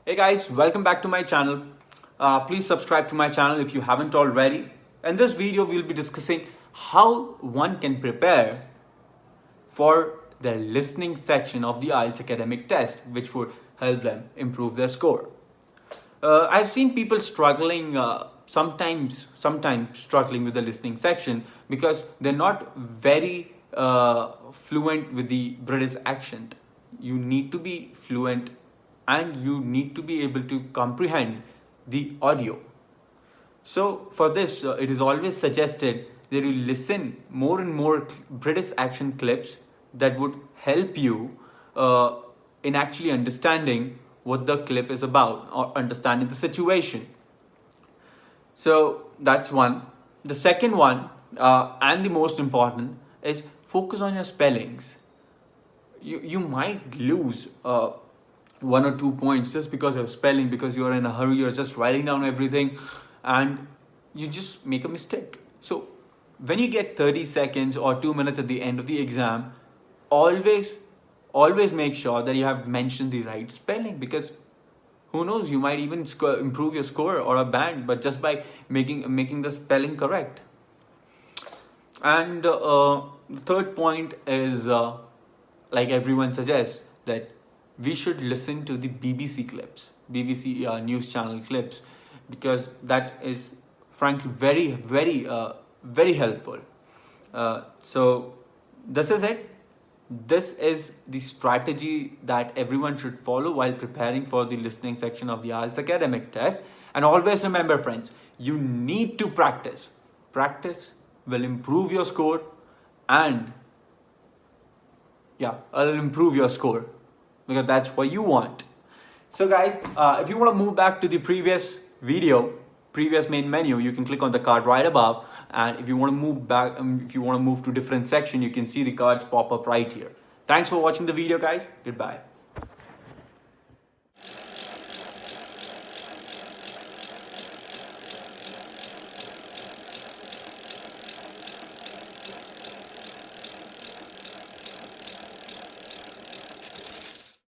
Hey guys, welcome back to my channel. Please subscribe to my channel if you haven't already. In this video, we'll be discussing how one can prepare for the listening section of the IELTS academic test, which would help them improve their score. I've seen people struggling, sometimes struggling with the listening section because they're not very fluent with the British accent. You need to be fluent and you need to be able to comprehend the audio. So for this, it is always suggested that you listen more and more British action clips that would help you in actually understanding what the clip is about or understanding the situation. So that's one. The second one, and the most important, is focus on your spellings. You might lose 1 or 2 points just because of spelling, because you're in a hurry, you're just writing down everything and you just make a mistake. So when you get 30 seconds or 2 minutes at the end of the exam, always make sure that you have mentioned the right spelling, because who knows, you might even improve your score or a band, but just by making the spelling correct. And the third point is, like everyone suggests, that we should listen to the BBC clips, BBC news channel clips, because that is frankly very helpful. So this is it. This is the strategy that everyone should follow while preparing for the listening section of the IELTS academic test. And always remember, friends, you need to practice. Practice will improve your score, and it'll improve your score because that's what you want. So guys, if you want to move back to the previous main menu, you can click on the card right above. And if you want to move back, if you want to move to different section, you can see the cards pop up right here. Thanks for watching the video, guys. Goodbye.